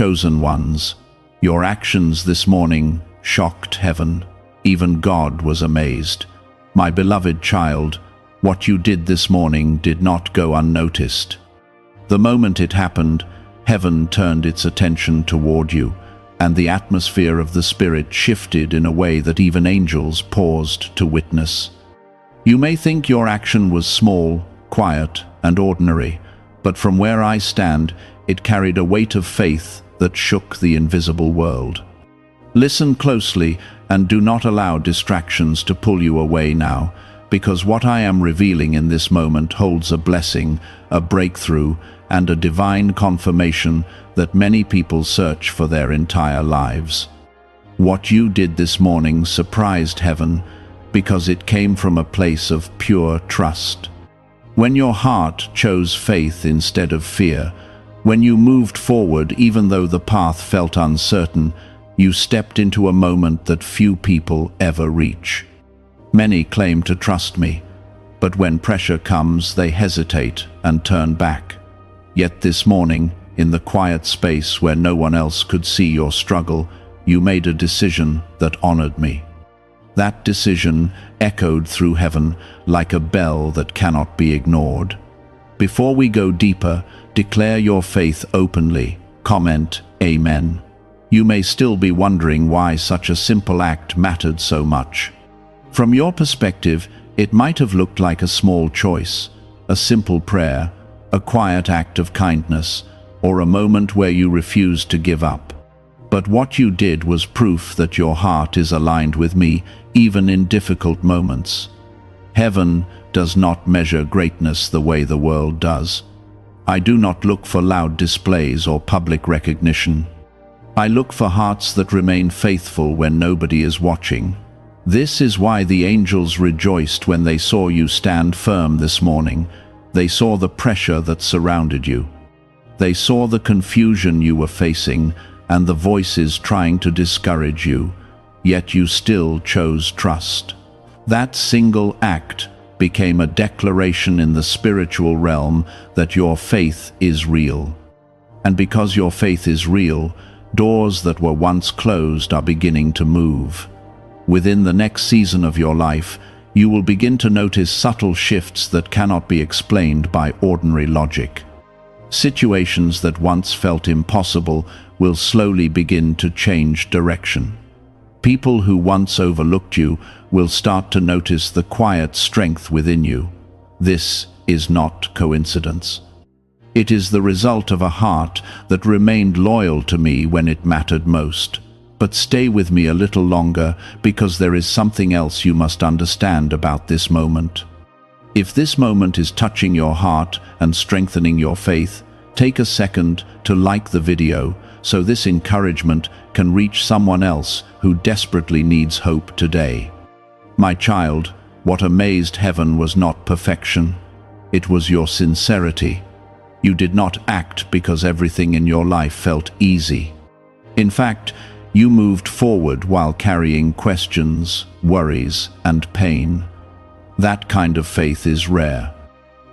chosen ones. Your actions this morning shocked heaven. Even God was amazed. My beloved child, what you did this morning did not go unnoticed. The moment it happened, heaven turned its attention toward you, and the atmosphere of the Spirit shifted in a way that even angels paused to witness. You may think your action was small, quiet, and ordinary, but from where I stand, it carried a weight of faith that shook the invisible world. Listen closely and do not allow distractions to pull you away now, because what I am revealing in this moment holds a blessing, a breakthrough, and a divine confirmation that many people search for their entire lives. What you did this morning surprised heaven because it came from a place of pure trust. When your heart chose faith instead of fear, when you moved forward even though the path felt uncertain, you stepped into a moment that few people ever reach. Many claim to trust me, but when pressure comes, they hesitate and turn back. Yet this morning, in the quiet space where no one else could see your struggle, you made a decision that honored me. That decision echoed through heaven like a bell that cannot be ignored. Before we go deeper, declare your faith openly. Comment, Amen. You may still be wondering why such a simple act mattered so much. From your perspective, it might have looked like a small choice, a simple prayer, a quiet act of kindness, or a moment where you refused to give up. But what you did was proof that your heart is aligned with me, even in difficult moments. Heaven does not measure greatness the way the world does. I do not look for loud displays or public recognition. I look for hearts that remain faithful when nobody is watching. This is why the angels rejoiced when they saw you stand firm this morning. They saw the pressure that surrounded you. They saw the confusion you were facing and the voices trying to discourage you, yet you still chose trust. That single act became a declaration in the spiritual realm that your faith is real. And because your faith is real, doors that were once closed are beginning to move. Within the next season of your life, you will begin to notice subtle shifts that cannot be explained by ordinary logic. Situations that once felt impossible will slowly begin to change direction. People who once overlooked you will start to notice the quiet strength within you. This is not coincidence. It is the result of a heart that remained loyal to me when it mattered most. But stay with me a little longer, because there is something else you must understand about this moment. If this moment is touching your heart and strengthening your faith, take a second to like the video so this encouragement can reach someone else who desperately needs hope today. My child, what amazed heaven was not perfection. It was your sincerity. You did not act because everything in your life felt easy. In fact, you moved forward while carrying questions, worries, and pain. That kind of faith is rare.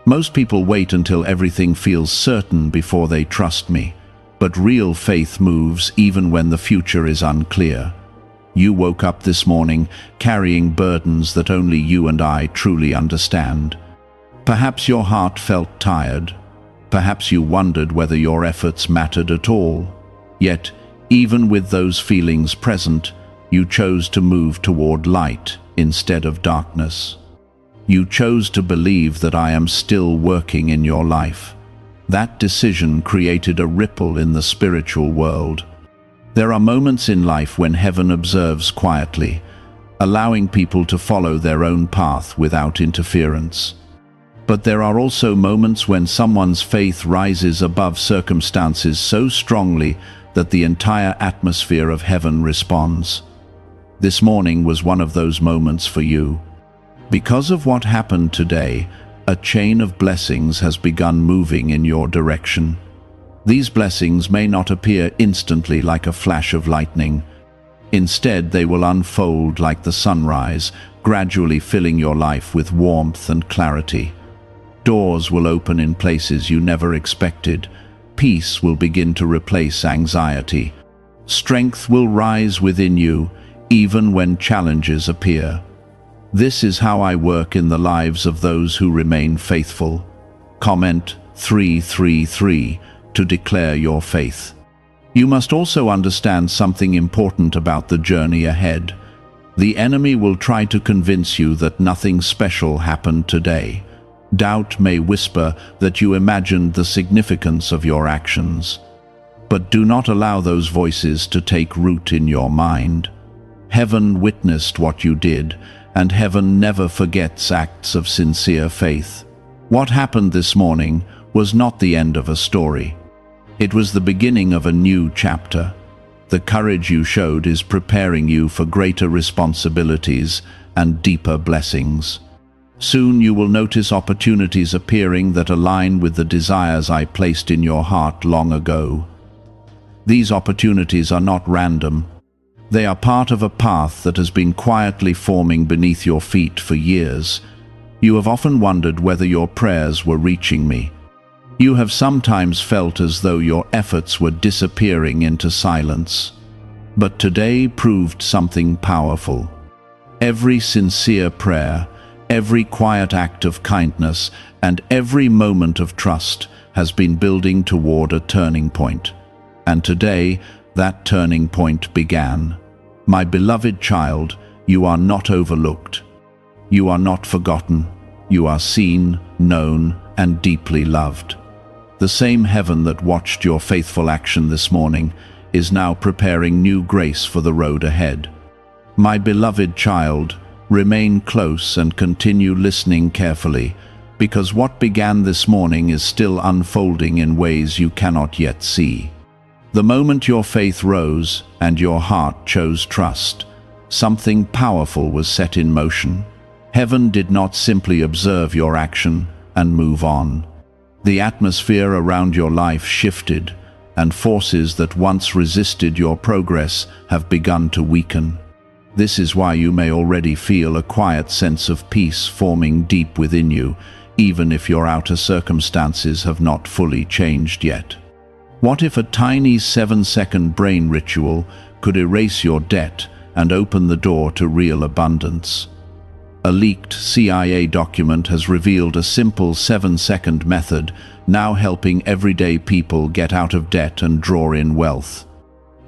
Most people wait until everything feels certain before they trust me, but real faith moves even when the future is unclear. You woke up this morning carrying burdens that only you and I truly understand. Perhaps your heart felt tired. Perhaps you wondered whether your efforts mattered at all. Yet, even with those feelings present, you chose to move toward light instead of darkness. You chose to believe that I am still working in your life. That decision created a ripple in the spiritual world. There are moments in life when heaven observes quietly, allowing people to follow their own path without interference. But there are also moments when someone's faith rises above circumstances so strongly that the entire atmosphere of heaven responds. This morning was one of those moments for you. Because of what happened today, a chain of blessings has begun moving in your direction. These blessings may not appear instantly like a flash of lightning. Instead, they will unfold like the sunrise, gradually filling your life with warmth and clarity. Doors will open in places you never expected. peace will begin to replace anxiety. Strength will rise within you, even when challenges appear. This is how I work in the lives of those who remain faithful. Comment 333 to declare your faith. You must also understand something important about the journey ahead. The enemy will try to convince you that nothing special happened today. Doubt may whisper that you imagined the significance of your actions. But do not allow those voices to take root in your mind. Heaven witnessed what you did, and heaven never forgets acts of sincere faith. What happened this morning was not the end of a story. It was the beginning of a new chapter. The courage you showed is preparing you for greater responsibilities and deeper blessings. Soon you will notice opportunities appearing that align with the desires I placed in your heart long ago. These opportunities are not random. They are part of a path that has been quietly forming beneath your feet for years. You have often wondered whether your prayers were reaching me. You have sometimes felt as though your efforts were disappearing into silence. But today proved something powerful. Every sincere prayer, every quiet act of kindness, and every moment of trust has been building toward a turning point. And today, that turning point began. My beloved child, you are not overlooked. You are not forgotten. You are seen, known, and deeply loved. The same heaven that watched your faithful action this morning is now preparing new grace for the road ahead. My beloved child, remain close and continue listening carefully, because what began this morning is still unfolding in ways you cannot yet see. The moment your faith rose and your heart chose trust, something powerful was set in motion. Heaven did not simply observe your action and move on. The atmosphere around your life shifted, and forces that once resisted your progress have begun to weaken. This is why you may already feel a quiet sense of peace forming deep within you, even if your outer circumstances have not fully changed yet. What if a tiny 7-second brain ritual could erase your debt and open the door to real abundance? A leaked CIA document has revealed a simple 7-second method, now helping everyday people get out of debt and draw in wealth.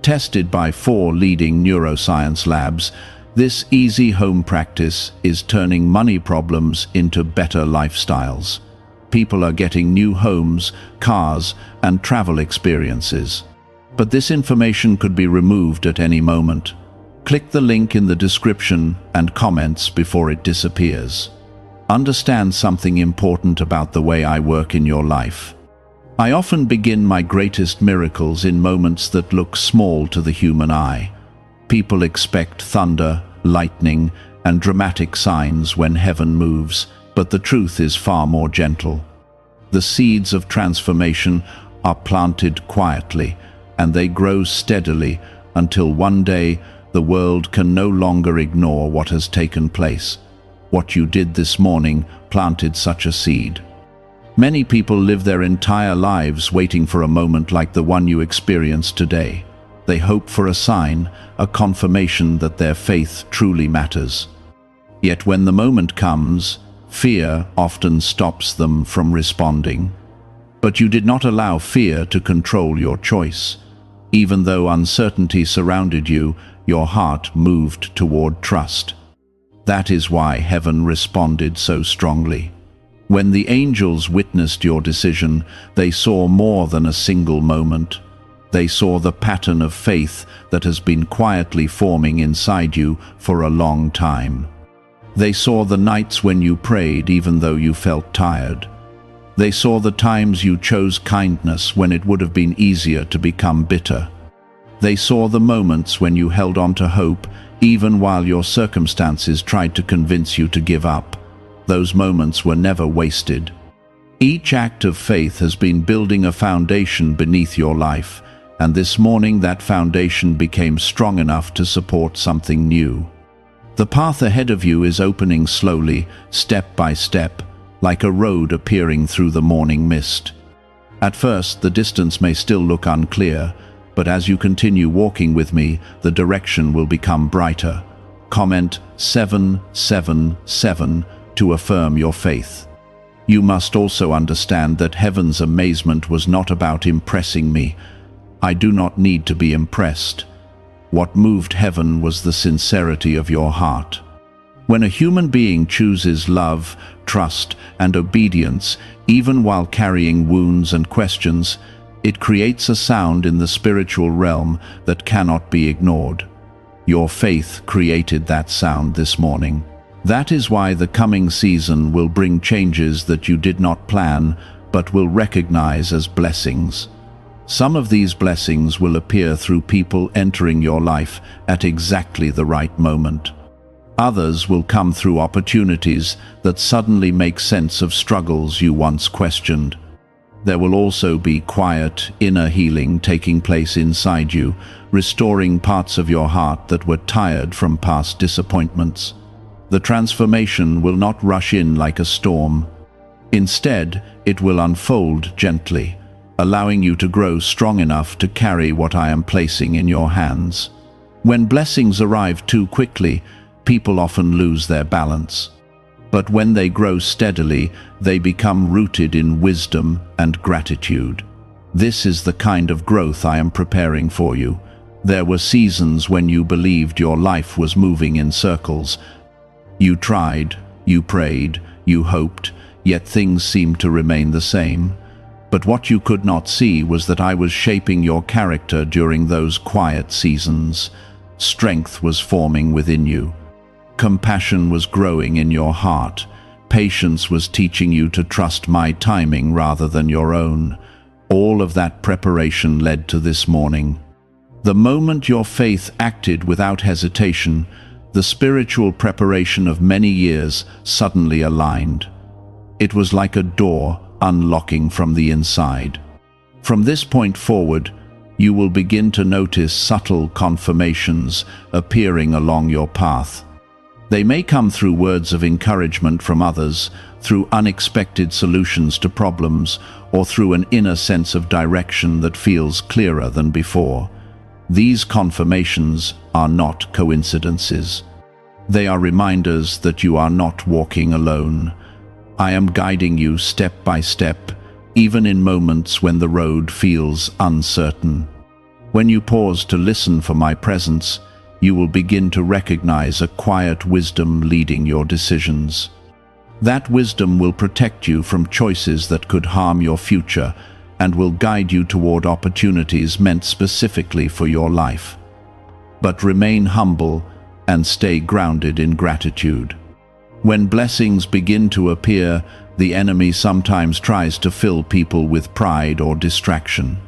Tested by 4 leading neuroscience labs, this easy home practice is turning money problems into better lifestyles. People are getting new homes, cars, and travel experiences. But this information could be removed at any moment. Click the link in the description and comments before it disappears. Understand something important about the way I work in your life. I often begin my greatest miracles in moments that look small to the human eye. People expect thunder, lightning, and dramatic signs when heaven moves, but the truth is far more gentle. The seeds of transformation are planted quietly, and they grow steadily until one day the world can no longer ignore what has taken place. What you did this morning planted such a seed. Many people live their entire lives waiting for a moment like the one you experienced today. They hope for a sign, a confirmation that their faith truly matters. Yet when the moment comes, fear often stops them from responding. But you did not allow fear to control your choice. Even though uncertainty surrounded you, your heart moved toward trust. That is why heaven responded so strongly. When the angels witnessed your decision, they saw more than a single moment. They saw the pattern of faith that has been quietly forming inside you for a long time. They saw the nights when you prayed even though you felt tired. They saw the times you chose kindness when it would have been easier to become bitter. They saw the moments when you held on to hope even while your circumstances tried to convince you to give up. Those moments were never wasted. Each act of faith has been building a foundation beneath your life, and this morning that foundation became strong enough to support something new. The path ahead of you is opening slowly, step by step, like a road appearing through the morning mist. At first, the distance may still look unclear, but as you continue walking with me, the direction will become brighter. Comment 777 to affirm your faith. You must also understand that heaven's amazement was not about impressing me. I do not need to be impressed. What moved heaven was the sincerity of your heart. When a human being chooses love, trust, and obedience, even while carrying wounds and questions, it creates a sound in the spiritual realm that cannot be ignored. Your faith created that sound this morning. That is why the coming season will bring changes that you did not plan, but will recognize as blessings. Some of these blessings will appear through people entering your life at exactly the right moment. Others will come through opportunities that suddenly make sense of struggles you once questioned. There will also be quiet, inner healing taking place inside you, restoring parts of your heart that were tired from past disappointments. The transformation will not rush in like a storm. Instead, it will unfold gently, allowing you to grow strong enough to carry what I am placing in your hands. When blessings arrive too quickly, people often lose their balance. But when they grow steadily, they become rooted in wisdom and gratitude. This is the kind of growth I am preparing for you. There were seasons when you believed your life was moving in circles. You tried, you prayed, you hoped, yet things seemed to remain the same. But what you could not see was that I was shaping your character during those quiet seasons. Strength was forming within you. Compassion was growing in your heart. Patience was teaching you to trust my timing rather than your own. All of that preparation led to this morning. The moment your faith acted without hesitation, the spiritual preparation of many years suddenly aligned. It was like a door unlocking from the inside. From this point forward, you will begin to notice subtle confirmations appearing along your path. They may come through words of encouragement from others, through unexpected solutions to problems, or through an inner sense of direction that feels clearer than before. These confirmations are not coincidences. They are reminders that you are not walking alone. I am guiding you step by step, even in moments when the road feels uncertain. When you pause to listen for my presence, you will begin to recognize a quiet wisdom leading your decisions. That wisdom will protect you from choices that could harm your future and will guide you toward opportunities meant specifically for your life. But remain humble and stay grounded in gratitude. When blessings begin to appear, the enemy sometimes tries to fill people with pride or distraction.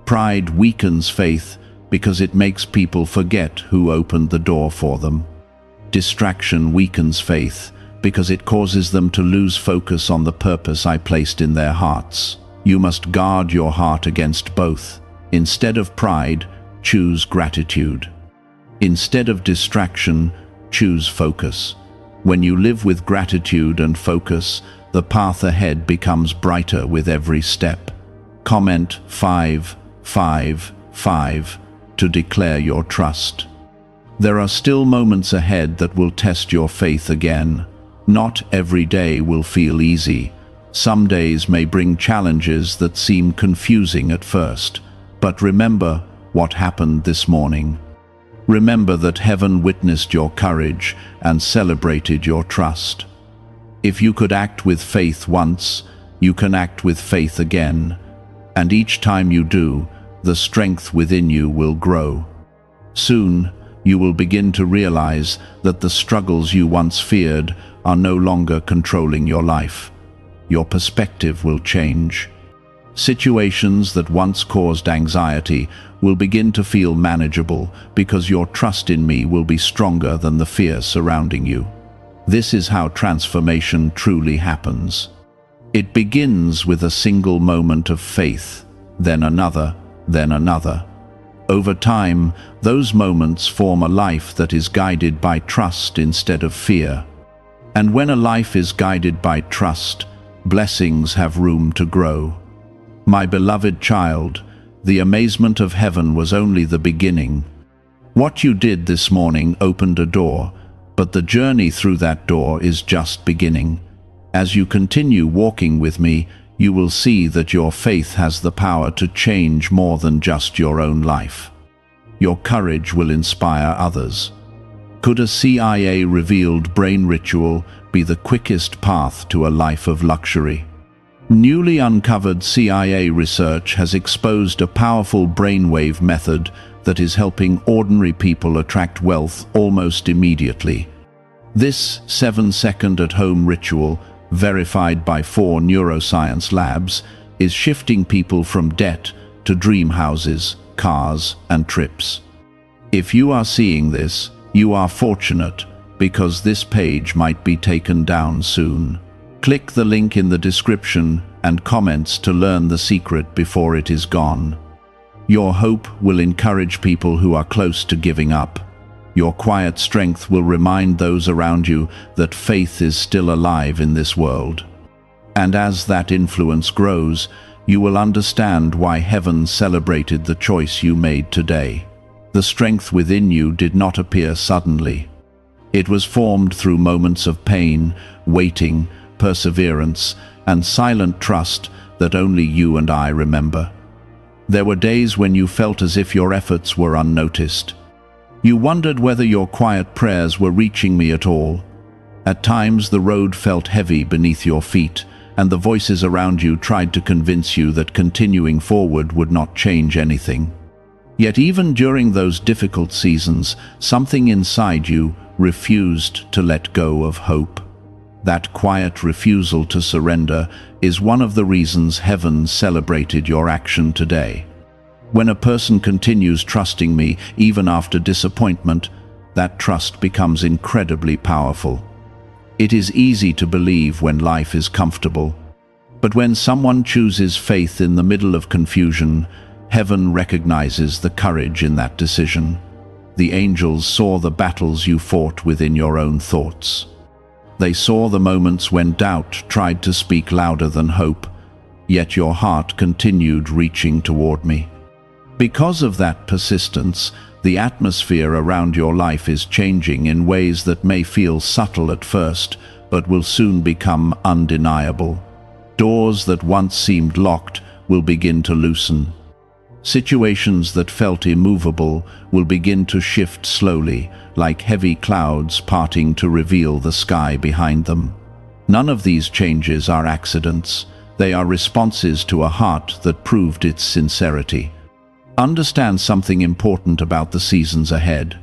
Pride weakens faith because it makes people forget who opened the door for them. Distraction weakens faith because it causes them to lose focus on the purpose I placed in their hearts. You must guard your heart against both. Instead of pride, choose gratitude. Instead of distraction, choose focus. When you live with gratitude and focus, the path ahead becomes brighter with every step. Comment 555 to declare your trust. There are still moments ahead that will test your faith again. Not every day will feel easy. Some days may bring challenges that seem confusing at first. But remember what happened this morning. Remember that heaven witnessed your courage and celebrated your trust. If you could act with faith once, you can act with faith again. And each time you do, the strength within you will grow. Soon, you will begin to realize that the struggles you once feared are no longer controlling your life. Your perspective will change. Situations that once caused anxiety will begin to feel manageable because your trust in me will be stronger than the fear surrounding you. This is how transformation truly happens. It begins with a single moment of faith, then another, then another. Over time, those moments form a life that is guided by trust instead of fear. And when a life is guided by trust, blessings have room to grow. My beloved child, the amazement of heaven was only the beginning. What you did this morning opened a door, but the journey through that door is just beginning. As you continue walking with me, you will see that your faith has the power to change more than just your own life. Your courage will inspire others. Could a CIA-revealed brain ritual be the quickest path to a life of luxury? Newly uncovered CIA research has exposed a powerful brainwave method that is helping ordinary people attract wealth almost immediately. This 7-second at-home ritual, verified by 4 neuroscience labs, is shifting people from debt to dream houses, cars, and trips. If you are seeing this, you are fortunate, because this page might be taken down soon. Click the link in the description and comments to learn the secret before it is gone. Your hope will encourage people who are close to giving up. Your quiet strength will remind those around you that faith is still alive in this world. And as that influence grows, you will understand why heaven celebrated the choice you made today. The strength within you did not appear suddenly. It was formed through moments of pain, waiting, perseverance, and silent trust that only you and I remember. There were days when you felt as if your efforts were unnoticed. You wondered whether your quiet prayers were reaching me at all. At times the road felt heavy beneath your feet, and the voices around you tried to convince you that continuing forward would not change anything. Yet even during those difficult seasons, something inside you refused to let go of hope. That quiet refusal to surrender is one of the reasons heaven celebrated your action today. When a person continues trusting me, even after disappointment, that trust becomes incredibly powerful. It is easy to believe when life is comfortable, but when someone chooses faith in the middle of confusion, heaven recognizes the courage in that decision. The angels saw the battles you fought within your own thoughts. They saw the moments when doubt tried to speak louder than hope, yet your heart continued reaching toward me. Because of that persistence, the atmosphere around your life is changing in ways that may feel subtle at first, but will soon become undeniable. Doors that once seemed locked will begin to loosen. Situations that felt immovable will begin to shift slowly, like heavy clouds parting to reveal the sky behind them. None of these changes are accidents. They are responses to a heart that proved its sincerity. Understand something important about the seasons ahead.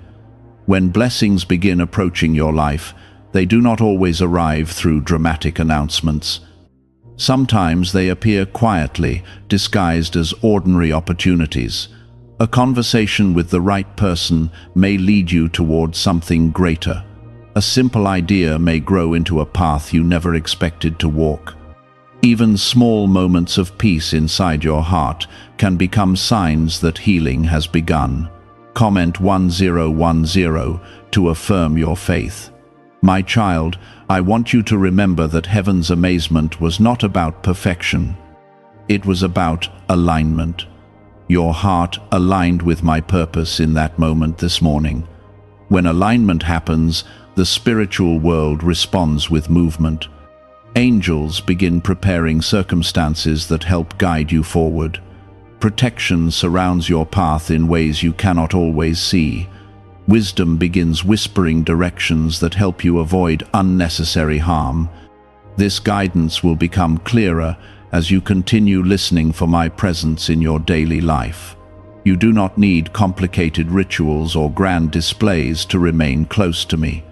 When blessings begin approaching your life, they do not always arrive through dramatic announcements. Sometimes they appear quietly, disguised as ordinary opportunities. A conversation with the right person may lead you towards something greater. A simple idea may grow into a path you never expected to walk. Even small moments of peace inside your heart can become signs that healing has begun. Comment 1010 to affirm your faith. My child, I want you to remember that heaven's amazement was not about perfection. It was about alignment. Your heart aligned with my purpose in that moment this morning. When alignment happens, the spiritual world responds with movement. Angels begin preparing circumstances that help guide you forward. Protection surrounds your path in ways you cannot always see. Wisdom begins whispering directions that help you avoid unnecessary harm. This guidance will become clearer as you continue listening for my presence in your daily life. You do not need complicated rituals or grand displays to remain close to me.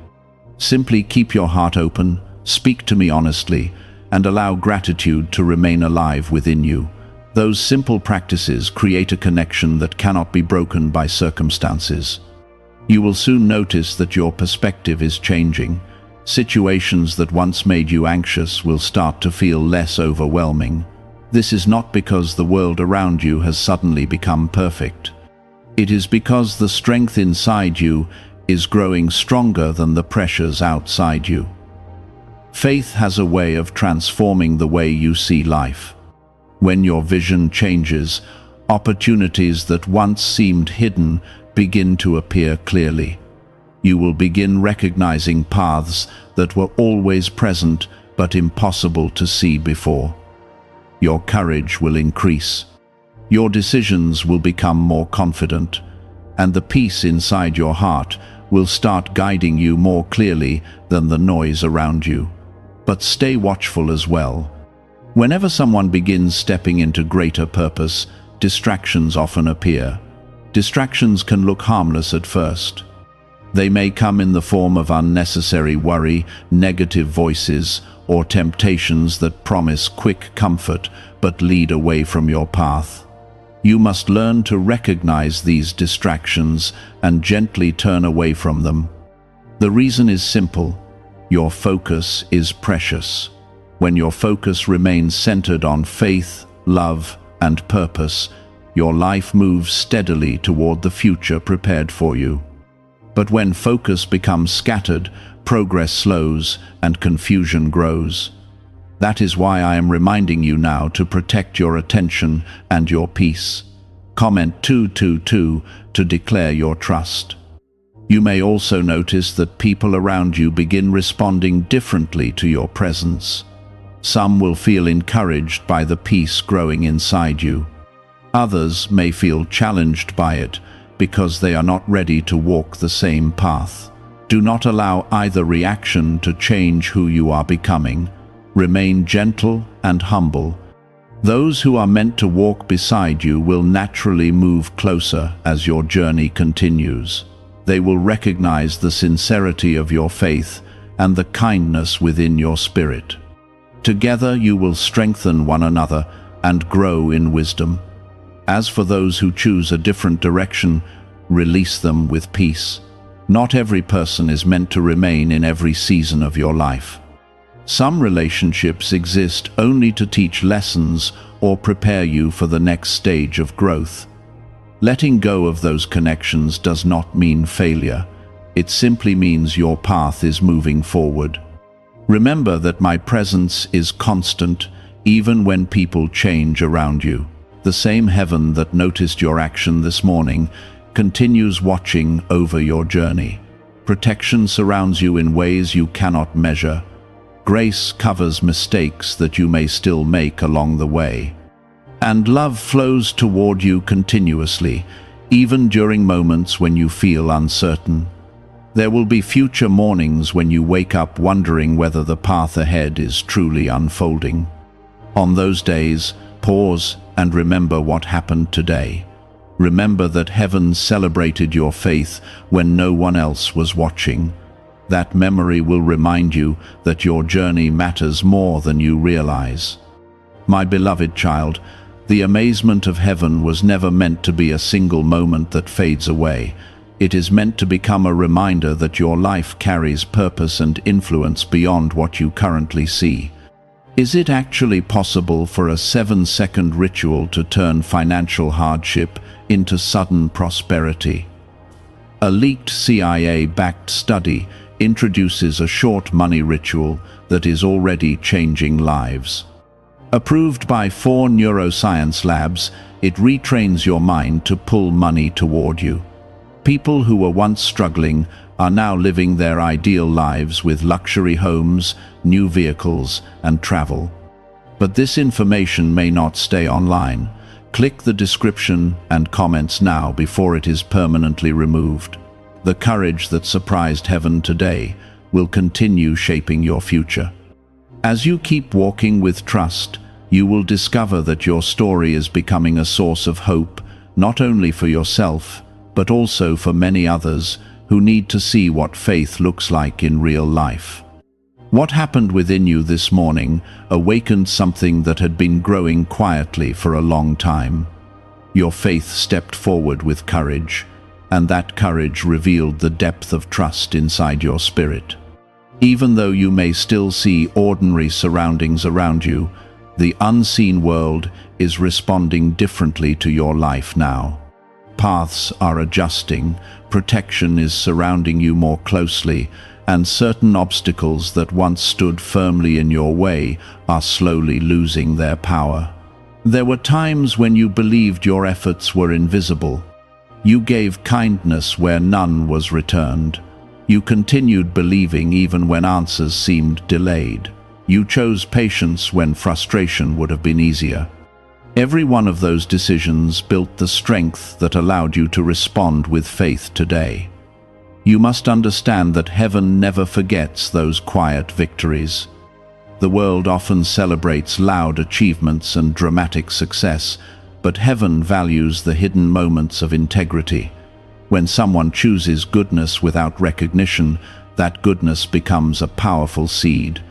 Simply keep your heart open, speak to me honestly, and allow gratitude to remain alive within you. Those simple practices create a connection that cannot be broken by circumstances. You will soon notice that your perspective is changing. Situations that once made you anxious will start to feel less overwhelming. This is not because the world around you has suddenly become perfect. It is because the strength inside you is growing stronger than the pressures outside you. Faith has a way of transforming the way you see life. When your vision changes, opportunities that once seemed hidden begin to appear clearly. You will begin recognizing paths that were always present but impossible to see before. Your courage will increase. Your decisions will become more confident, and the peace inside your heart will start guiding you more clearly than the noise around you. But stay watchful as well. Whenever someone begins stepping into greater purpose, distractions often appear. Distractions can look harmless at first. They may come in the form of unnecessary worry, negative voices, or temptations that promise quick comfort but lead away from your path. You must learn to recognize these distractions and gently turn away from them. The reason is simple. Your focus is precious. When your focus remains centered on faith, love, and purpose, your life moves steadily toward the future prepared for you. But when focus becomes scattered, progress slows and confusion grows. That is why I am reminding you now to protect your attention and your peace. Comment 222 to declare your trust. You may also notice that people around you begin responding differently to your presence. Some will feel encouraged by the peace growing inside you. Others may feel challenged by it because they are not ready to walk the same path. Do not allow either reaction to change who you are becoming. Remain gentle and humble. Those who are meant to walk beside you will naturally move closer as your journey continues. They will recognize the sincerity of your faith and the kindness within your spirit. Together you will strengthen one another and grow in wisdom. As for those who choose a different direction, release them with peace. Not every person is meant to remain in every season of your life. Some relationships exist only to teach lessons or prepare you for the next stage of growth. Letting go of those connections does not mean failure. It simply means your path is moving forward. Remember that my presence is constant, even when people change around you. The same heaven that noticed your action this morning continues watching over your journey. Protection surrounds you in ways you cannot measure. Grace covers mistakes that you may still make along the way. And love flows toward you continuously, even during moments when you feel uncertain. There will be future mornings when you wake up wondering whether the path ahead is truly unfolding. On those days, pause and remember what happened today. Remember that heaven celebrated your faith when no one else was watching. That memory will remind you that your journey matters more than you realize. My beloved child, the amazement of heaven was never meant to be a single moment that fades away. It is meant to become a reminder that your life carries purpose and influence beyond what you currently see. Is it actually possible for a 7-second ritual to turn financial hardship into sudden prosperity? A leaked CIA-backed study introduces a short money ritual that is already changing lives. Approved by 4 neuroscience labs, it retrains your mind to pull money toward you. People who were once struggling are now living their ideal lives with luxury homes, new vehicles, and travel. But this information may not stay online. Click the description and comments now before it is permanently removed. The courage that surprised heaven today will continue shaping your future. As you keep walking with trust, you will discover that your story is becoming a source of hope, not only for yourself, but also for many others who need to see what faith looks like in real life. What happened within you this morning awakened something that had been growing quietly for a long time. Your faith stepped forward with courage, and that courage revealed the depth of trust inside your spirit. Even though you may still see ordinary surroundings around you, the unseen world is responding differently to your life now. Paths are adjusting, protection is surrounding you more closely, and certain obstacles that once stood firmly in your way are slowly losing their power. There were times when you believed your efforts were invisible. You gave kindness where none was returned. You continued believing even when answers seemed delayed. You chose patience when frustration would have been easier. Every one of those decisions built the strength that allowed you to respond with faith today. You must understand that heaven never forgets those quiet victories. The world often celebrates loud achievements and dramatic success, but heaven values the hidden moments of integrity. When someone chooses goodness without recognition, that goodness becomes a powerful seed.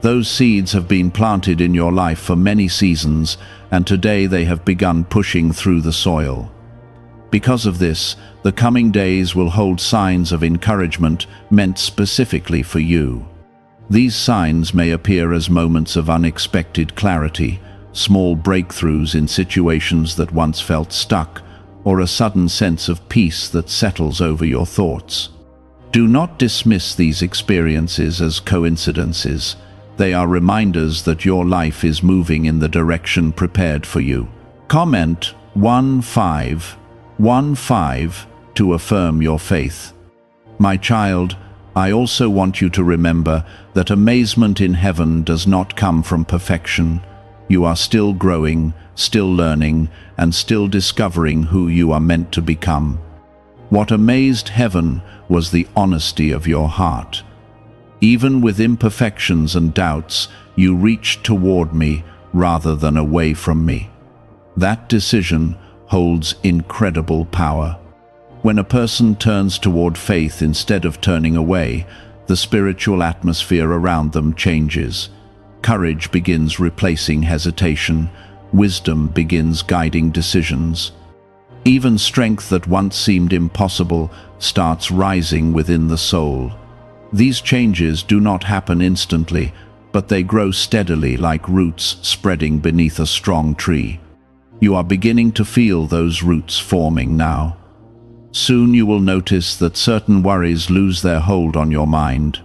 Those seeds have been planted in your life for many seasons, and today they have begun pushing through the soil. Because of this, the coming days will hold signs of encouragement meant specifically for you. These signs may appear as moments of unexpected clarity, small breakthroughs in situations that once felt stuck, or a sudden sense of peace that settles over your thoughts. Do not dismiss these experiences as coincidences. They are reminders that your life is moving in the direction prepared for you. Comment 1515 to affirm your faith. My child, I also want you to remember that amazement in heaven does not come from perfection. You are still growing, still learning, and still discovering who you are meant to become. What amazed heaven was the honesty of your heart. Even with imperfections and doubts, you reached toward me rather than away from me. That decision holds incredible power. When a person turns toward faith instead of turning away, the spiritual atmosphere around them changes. Courage begins replacing hesitation. Wisdom begins guiding decisions. Even strength that once seemed impossible starts rising within the soul. These changes do not happen instantly, but they grow steadily like roots spreading beneath a strong tree. You are beginning to feel those roots forming now. Soon you will notice that certain worries lose their hold on your mind.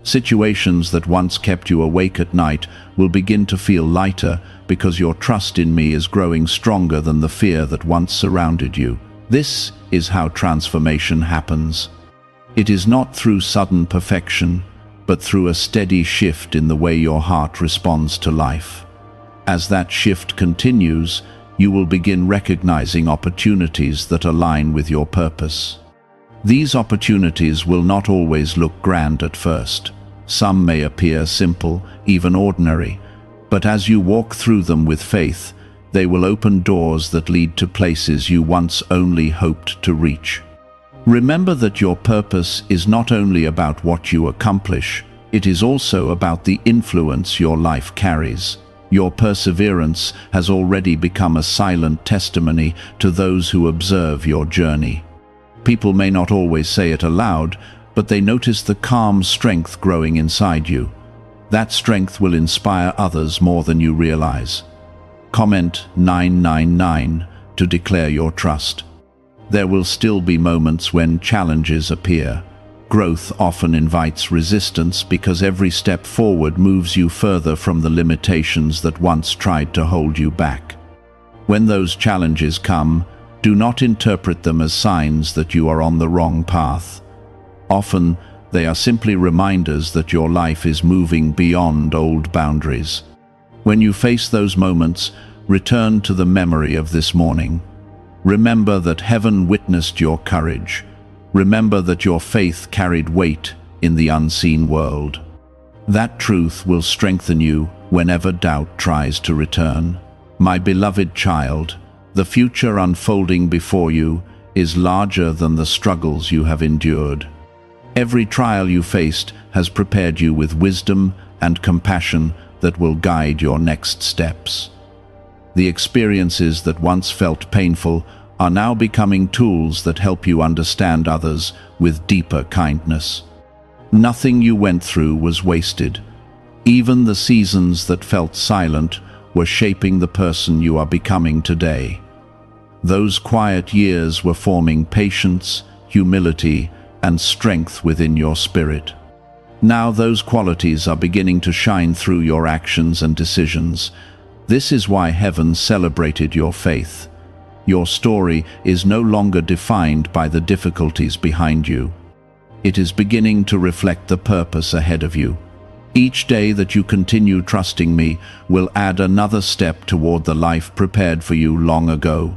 Situations that once kept you awake at night will begin to feel lighter because your trust in me is growing stronger than the fear that once surrounded you. This is how transformation happens. It is not through sudden perfection, but through a steady shift in the way your heart responds to life. As that shift continues, you will begin recognizing opportunities that align with your purpose. These opportunities will not always look grand at first. Some may appear simple, even ordinary, but as you walk through them with faith, they will open doors that lead to places you once only hoped to reach. Remember that your purpose is not only about what you accomplish, it is also about the influence your life carries. Your perseverance has already become a silent testimony to those who observe your journey. People may not always say it aloud, but they notice the calm strength growing inside you. That strength will inspire others more than you realize. Comment 999 to declare your trust. There will still be moments when challenges appear. Growth often invites resistance because every step forward moves you further from the limitations that once tried to hold you back. When those challenges come, do not interpret them as signs that you are on the wrong path. Often, they are simply reminders that your life is moving beyond old boundaries. When you face those moments, return to the memory of this morning. Remember that heaven witnessed your courage. Remember that your faith carried weight in the unseen world. That truth will strengthen you whenever doubt tries to return. My beloved child, the future unfolding before you is larger than the struggles you have endured. Every trial you faced has prepared you with wisdom and compassion that will guide your next steps. The experiences that once felt painful are now becoming tools that help you understand others with deeper kindness. Nothing you went through was wasted. Even the seasons that felt silent were shaping the person you are becoming today. Those quiet years were forming patience, humility, and strength within your spirit. Now those qualities are beginning to shine through your actions and decisions. This is why heaven celebrated your faith. Your story is no longer defined by the difficulties behind you. It is beginning to reflect the purpose ahead of you. Each day that you continue trusting me will add another step toward the life prepared for you long ago.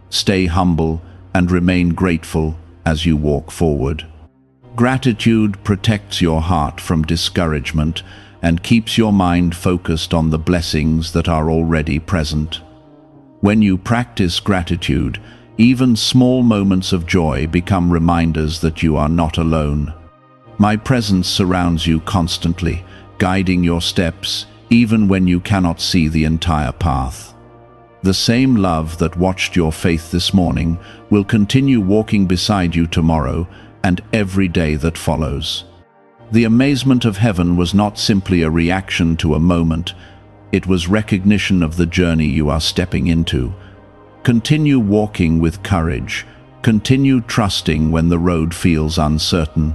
Stay humble and remain grateful as you walk forward. Gratitude protects your heart from discouragement and keeps your mind focused on the blessings that are already present. When you practice gratitude, even small moments of joy become reminders that you are not alone. My presence surrounds you constantly, guiding your steps, even when you cannot see the entire path. The same love that watched your faith this morning will continue walking beside you tomorrow and every day that follows. The amazement of heaven was not simply a reaction to a moment, it was recognition of the journey you are stepping into. Continue walking with courage, continue trusting when the road feels uncertain.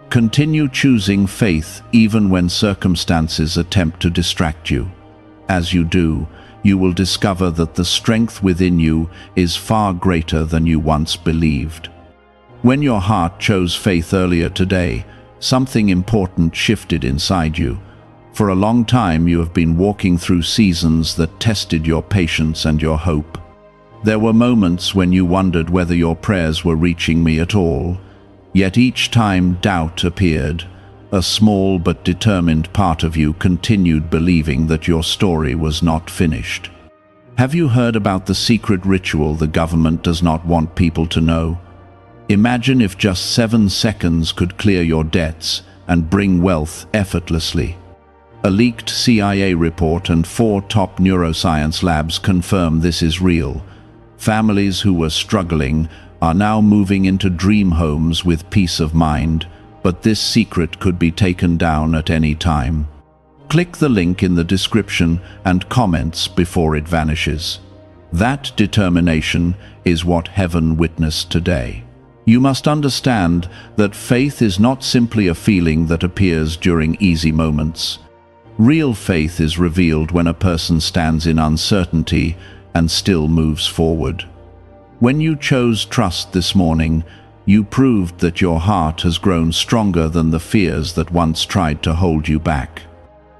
Continue choosing faith even when circumstances attempt to distract you. As you do, you will discover that the strength within you is far greater than you once believed. When your heart chose faith earlier today, something important shifted inside you. For a long time you have been walking through seasons that tested your patience and your hope. There were moments when you wondered whether your prayers were reaching me at all. Yet each time doubt appeared, a small but determined part of you continued believing that your story was not finished. Have you heard about the secret ritual the government does not want people to know? Imagine if just 7 seconds could clear your debts and bring wealth effortlessly. A leaked CIA report and 4 top neuroscience labs confirm this is real. Families who were struggling are now moving into dream homes with peace of mind, but this secret could be taken down at any time. Click the link in the description and comments before it vanishes. That determination is what heaven witnessed today. You must understand that faith is not simply a feeling that appears during easy moments. Real faith is revealed when a person stands in uncertainty and still moves forward. When you chose trust this morning, you proved that your heart has grown stronger than the fears that once tried to hold you back.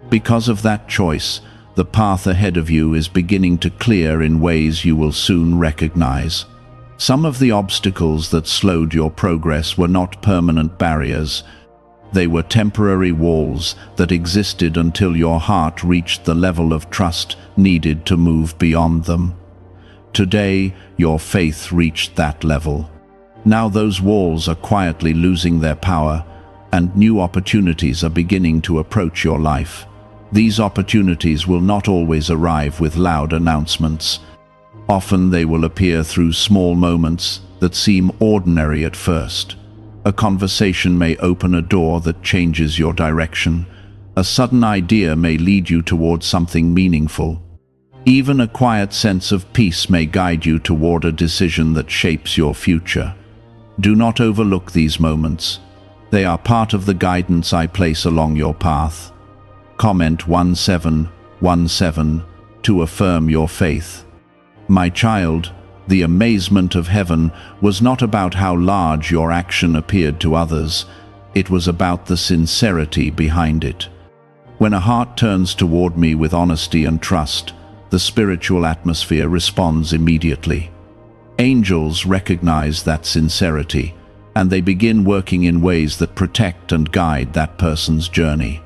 Because of that choice, the path ahead of you is beginning to clear in ways you will soon recognize. Some of the obstacles that slowed your progress were not permanent barriers. They were temporary walls that existed until your heart reached the level of trust needed to move beyond them. Today, your faith reached that level. Now those walls are quietly losing their power, and new opportunities are beginning to approach your life. These opportunities will not always arrive with loud announcements. Often they will appear through small moments that seem ordinary at first. A conversation may open a door that changes your direction. A sudden idea may lead you towards something meaningful. Even a quiet sense of peace may guide you toward a decision that shapes your future. Do not overlook these moments. They are part of the guidance I place along your path. Comment 1717 to affirm your faith. My child, the amazement of heaven was not about how large your action appeared to others. It was about the sincerity behind it. When a heart turns toward me with honesty and trust, the spiritual atmosphere responds immediately. Angels recognize that sincerity, and they begin working in ways that protect and guide that person's journey.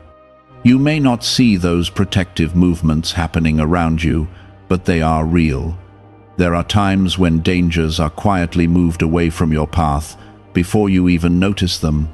You may not see those protective movements happening around you, but they are real. There are times when dangers are quietly moved away from your path before you even notice them.